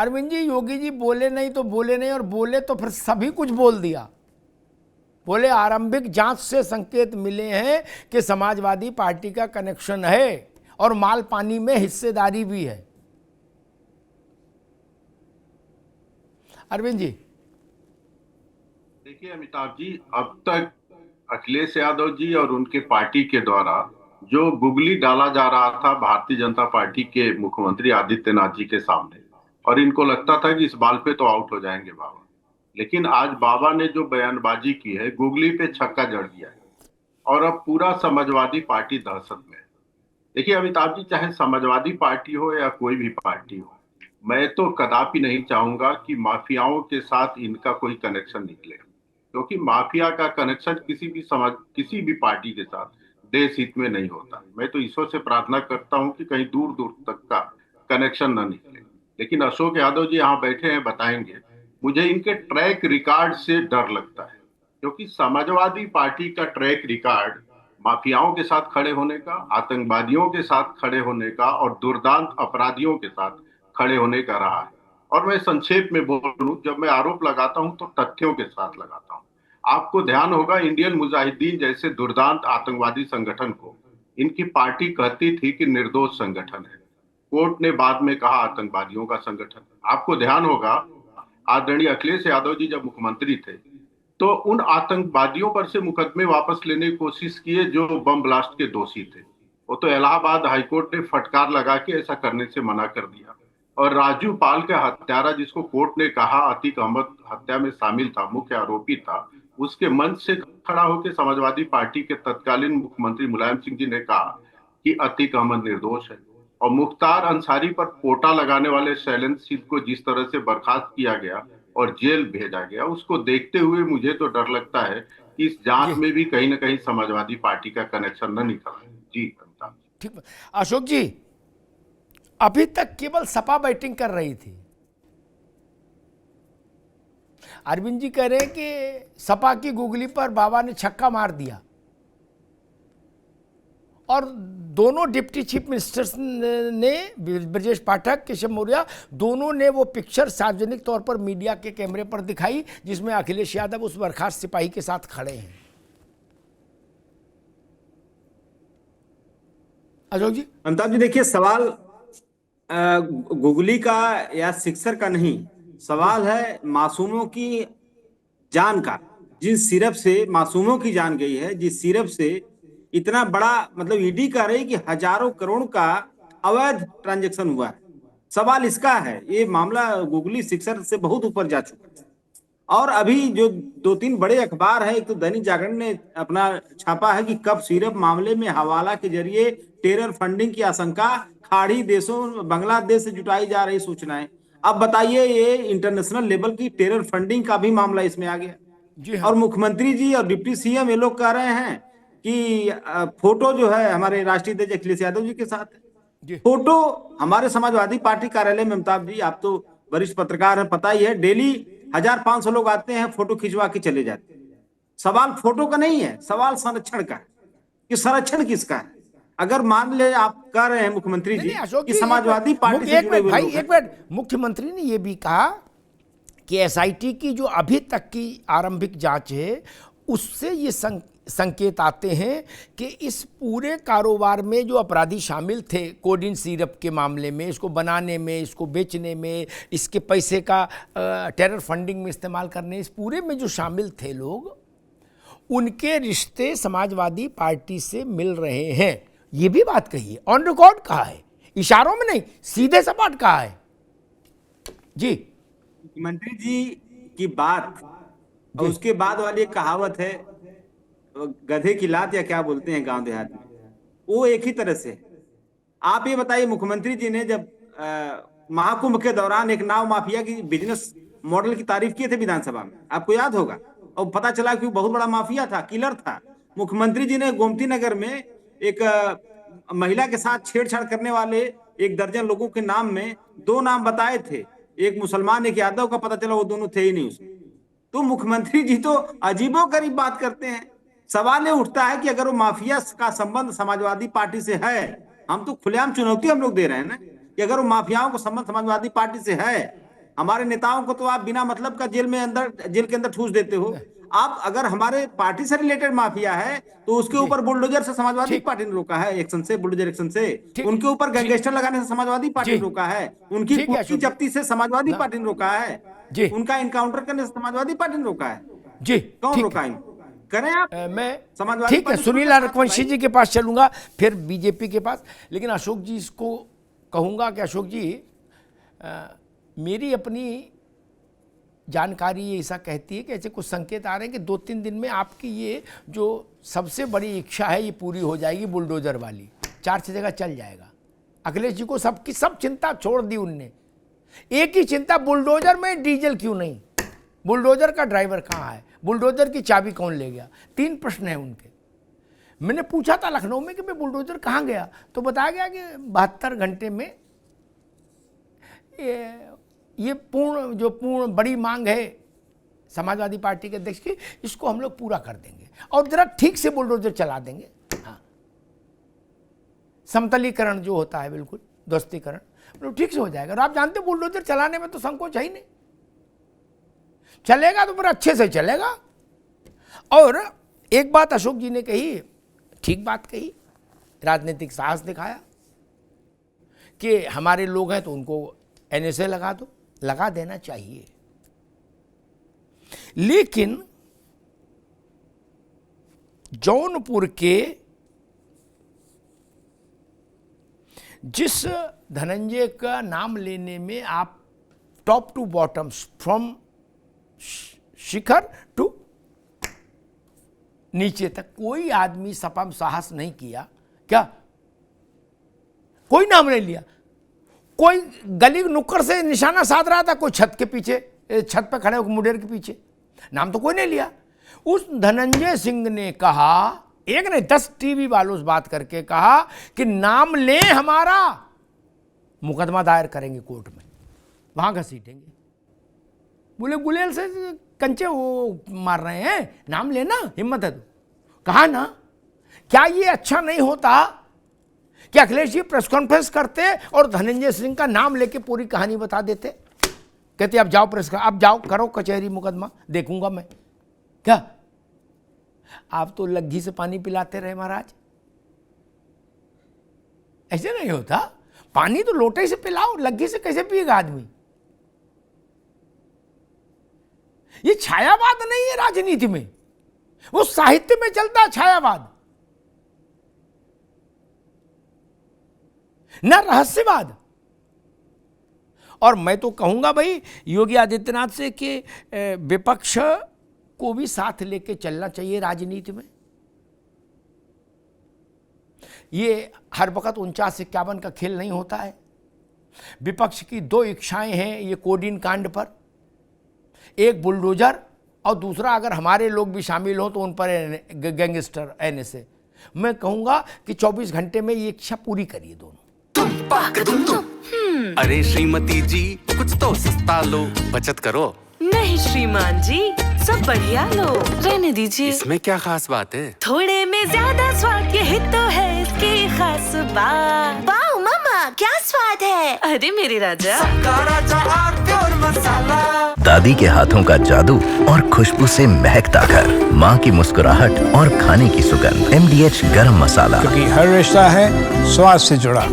अरविंद जी, योगी जी बोले नहीं तो बोले नहीं, और बोले तो फिर सभी कुछ बोल दिया। बोले आरंभिक जांच से संकेत मिले हैं कि समाजवादी पार्टी का कनेक्शन है और माल पानी में हिस्सेदारी भी है। अरविंद जी देखिए अमिताभ जी, अब तक अखिलेश यादव जी और उनके पार्टी के द्वारा जो गुगली डाला जा रहा था भारतीय जनता पार्टी के मुख्यमंत्री आदित्यनाथ जी के सामने, और इनको लगता था कि इस बाल पे तो आउट हो जाएंगे बाबा। लेकिन आज बाबा ने जो बयानबाजी की है, गुगली पे छक्का जड़ दिया है और अब पूरा समाजवादी पार्टी दहशत में है। देखिए अमिताभ जी, चाहे समाजवादी पार्टी हो या कोई भी पार्टी हो, मैं तो कदापि नहीं चाहूंगा कि माफियाओं के साथ इनका कोई कनेक्शन निकले, क्योंकि माफिया का कनेक्शन किसी भी पार्टी के साथ देश हित में नहीं होता। मैं तो ईश्वर से प्रार्थना करता हूं कि कहीं दूर दूर तक का कनेक्शन न निकले। लेकिन अशोक यादव जी यहाँ बैठे हैं, बताएंगे। मुझे इनके ट्रैक रिकॉर्ड से डर लगता है, क्योंकि समाजवादी पार्टी का ट्रैक रिकॉर्ड माफियाओं के साथ खड़े होने का, आतंकवादियों के साथ खड़े होने का और दुर्दांत अपराधियों के साथ खड़े होने का रहा है। और मैं संक्षेप में बोलूं, जब मैं आरोप लगाता हूं तो तथ्यों के साथ लगाता हूं। आपको ध्यान होगा, इंडियन मुजाहिदीन जैसे दुर्दांत आतंकवादी संगठन को इनकी पार्टी कहती थी कि निर्दोष संगठन है। कोर्ट ने बाद में कहा आतंकवादियों का संगठन। आपको ध्यान होगा, आदरणीय अखिलेश यादव जी जब मुख्यमंत्री थे तो उन आतंकवादियों पर से मुकदमे वापस लेने की कोशिश किए जो बम ब्लास्ट के दोषी थे। वो तो इलाहाबाद हाईकोर्ट ने फटकार लगा के ऐसा करने से मना कर दिया। और राजू पाल का हत्यारा, जिसको कोर्ट ने कहा अतीक अहमद हत्या में शामिल था, मुख्य आरोपी था, उसके मंच से खड़ा होकर समाजवादी पार्टी के तत्कालीन मुख्यमंत्री मुलायम सिंह जी ने कहा कि अतीक अहमद निर्दोष है। और मुख्तार अंसारी पर पोटा लगाने वाले शैलेंद्र सिंह को जिस तरह से बर्खास्त किया गया और जेल भेजा गया, उसको देखते हुए मुझे तो डर लगता है कि इस जांच जी में भी कहीं ना कहीं समाजवादी पार्टी का कनेक्शन न निकला है। जी अमिताभ। ठीक। अशोक जी, अभी तक केवल सपा बैटिंग कर रही थी। अरविंद जी कह रहे हैं कि सपा की गुगली पर बाबा ने छक्का मार दिया, और दोनों डिप्टी चीफ मिनिस्टर्स ने, ब्रजेश पाठक, केशव मौर्य, दोनों ने वो पिक्चर सार्वजनिक तौर पर मीडिया के कैमरे पर दिखाई जिसमें अखिलेश यादव उस बर्खास्त सिपाही के साथ खड़े हैं। अशोक जी। अमिताभ जी, देखिए सवाल गुगली का या सिक्सर का नहीं, सवाल है मासूमों की जान का। जिस सिरप से मासूमों की जान गई है, जिस सिरप से इतना बड़ा, मतलब ईडी कह रही कि हजारों करोड़ का अवैध ट्रांजैक्शन हुआ है। सवाल इसका है, ये मामला गुगली सिक्सर से बहुत ऊपर जा चुका है। और अभी जो दो तीन बड़े अखबार है, एक तो दैनिक जागरण ने अपना छापा है कि कब सिरप मामले में हवाला के जरिए टेरर फंडिंग की आशंका, खाड़ी देशों बांग्लादेश से जुटाई जा रही सूचनाएं। अब बताइए, ये इंटरनेशनल लेवल की टेरर फंडिंग का भी मामला इसमें आ गया। जी हाँ। और मुख्यमंत्री जी और डिप्टी सीएम ये लोग कह रहे हैं कि फोटो जो है हमारे राष्ट्रीय अध्यक्ष अखिलेश यादव जी के साथ है। जी फोटो हमारे समाजवादी पार्टी कार्यालय में, अमिताभ जी आप तो वरिष्ठ पत्रकार हैं, पता ही है, डेली 1500 लोग आते हैं, फोटो खिंचवा के चले जाते हैं। सवाल फोटो का नहीं है, सवाल संरक्षण का है कि संरक्षण किसका है। अगर मान ले आप कह रहे हैं मुख्यमंत्री नहीं जी नहीं अशोक कि जी, समाजवादी पार्टी से एक जुड़े मिनट हुए भाई, लोग हैं। एक मिनट। मुख्यमंत्री ने यह भी कहा कि एसआईटी की जो अभी तक की आरंभिक जांच है उससे ये संकेत आते हैं कि इस पूरे कारोबार में जो अपराधी शामिल थे, कोडिन सिरप के मामले में, इसको बनाने में, इसको बेचने में, इसके पैसे का टेरर फंडिंग में इस्तेमाल करने, इस पूरे में जो शामिल थे लोग, उनके रिश्ते समाजवादी पार्टी से मिल रहे हैं। ये भी बात कही है, ऑन रिकॉर्ड कहा है, इशारों में नहीं, सीधे सपाट कहा है। जी मुख्यमंत्री जी की बात और उसके बाद वाली एक कहावत है, गधे की लात या क्या बोलते हैं गांव देहात में, वो एक ही तरह से। आप ये बताइए, मुख्यमंत्री जी ने जब महाकुंभ के दौरान एक नाव माफिया की बिजनेस मॉडल की तारीफ किए थे विधानसभा में, आपको याद होगा, और पता चला कि वो बहुत बड़ा माफिया था, किलर था। मुख्यमंत्री जी ने गोमती नगर में एक महिला के साथ छेड़छाड़ करने वाले 1 दर्जन लोगों के नाम में 2 नाम बताए थे, एक मुसलमान एक यादव का, पता चला वो दोनों थे ही नहीं उसमें। तो मुख्यमंत्री जी तो अजीबोगरीब बात करते हैं। सवाल ये उठता है कि अगर वो माफिया का संबंध समाजवादी पार्टी से है, हम तो खुलेआम चुनौती हम लोग दे रहे हैं ना कि अगर वो माफियाओं का संबंध समाजवादी पार्टी से है हमारे नेताओं को तो आप बिना मतलब का जेल के अंदर ठूस देते हो। आप अगर हमारे पार्टी से रिलेटेड माफिया है तो उसके ऊपर बुलडोजर से समाजवादी पार्टी ने रोका है, एक्शन से, बुलडोजर एक्शन से। उनके ऊपर गैंगस्टर लगाने से समाजवादी पार्टी ने रोका है। उनकी कुर्सी जब्ती से समाजवादी पार्टी ने रोका है। उनका इनकाउंटर करने से समाजवादी पार्टी ने रोका है। जी, कौन रोका इनको? करें आप। मैं समाजवादी ठीक है, सुनील रघुवंशी जी के पास चलूंगा, फिर बीजेपी के पास। लेकिन अशोक जी इसको कहूंगा कि अशोक जी, मेरी अपनी जानकारी ये ऐसा कहती है कि ऐसे कुछ संकेत आ रहे हैं कि 2-3 दिन में आपकी ये जो सबसे बड़ी इच्छा है ये पूरी हो जाएगी, बुलडोजर वाली। 4-6 जगह चल जाएगा। अखिलेश जी को सबकी सब चिंता छोड़ दी उनने। एक ही चिंता, बुलडोजर में डीजल क्यों नहीं, बुलडोजर का ड्राइवर कहाँ है, बुलडोजर की चाबी कौन ले गया। 3 प्रश्न हैं उनके। मैंने पूछा था लखनऊ में कि भाई बुलडोजर कहाँ गया, तो बताया गया कि 72 घंटे में ये पूर्ण बड़ी मांग है समाजवादी पार्टी के अध्यक्ष की, इसको हम लोग पूरा कर देंगे और जरा ठीक से बुलडोजर चला देंगे। हाँ, समतलीकरण जो होता है, बिल्कुल ध्वस्तीकरण, मतलब ठीक से हो जाएगा। और आप जानते बुलडोजर चलाने में तो संकोच है ही नहीं, चलेगा तो फिर अच्छे से चलेगा। और एक बात अशोक जी ने कही, ठीक बात कही, राजनीतिक साहस दिखाया कि हमारे लोग हैं तो उनको NSA लगा दो, लगा देना चाहिए। लेकिन जौनपुर के जिस धनंजय का नाम लेने में आप टॉप टू बॉटम, फ्रॉम शिखर टू नीचे तक कोई आदमी सपम साहस नहीं किया क्या? कोई नाम नहीं लिया। कोई गली नुक्कड़ से निशाना साध रहा था, कोई छत के पीछे, छत पे खड़े होकर मुडेर के पीछे, नाम तो कोई नहीं लिया। उस धनंजय सिंह ने कहा, एक ने 10 टीवी वालों से बात करके कहा कि नाम लें हमारा, मुकदमा दायर करेंगे कोर्ट में, वहां घसीटेंगे। बोले गुलेल से कंचे वो मार रहे हैं, नाम लेना, हिम्मत है तो। कहा ना, क्या ये अच्छा नहीं होता कि अखिलेश जी प्रेस कॉन्फ्रेंस करते और धनंजय सिंह का नाम लेके पूरी कहानी बता देते? कहते अब जाओ अब जाओ, करो कचहरी मुकदमा, देखूंगा मैं। क्या आप तो लग्घी से पानी पिलाते रहे महाराज, ऐसे नहीं होता। पानी तो लोटे से पिलाओ, लग्घी से कैसे पिएगा आदमी? ये छायावाद नहीं है राजनीति में, वो साहित्य में चलता है छायावाद, न रहस्यवाद। और मैं तो कहूंगा भाई योगी आदित्यनाथ से कि विपक्ष को भी साथ लेके चलना चाहिए राजनीति में। ये हर वक्त 49-51 का खेल नहीं होता है। विपक्ष की 2 इच्छाएं हैं ये कोडीन कांड पर, एक बुलडोजर और दूसरा अगर हमारे लोग भी शामिल हो तो उन पर गैंगस्टर NSA। मैं कहूंगा कि 24 घंटे में ये इच्छा पूरी करिए दोनों। अरे श्रीमती जी, कुछ तो सस्ता लो, बचत करो। नहीं श्रीमान जी, सब बढ़िया लो, रहने दीजिए। इसमें क्या खास बात है? थोड़े में ज्यादा स्वाद, यही तो है इसकी खास बात। वाओ मामा, क्या स्वाद है। अरे मेरे राजा, प्योर मसाला। दादी के हाथों का जादू और खुशबू से महकता घर, माँ की मुस्कुराहट और खाने की सुगंध। MDH गरम मसाला, क्योंकि हर रिश्ता है स्वाद से जुड़ा।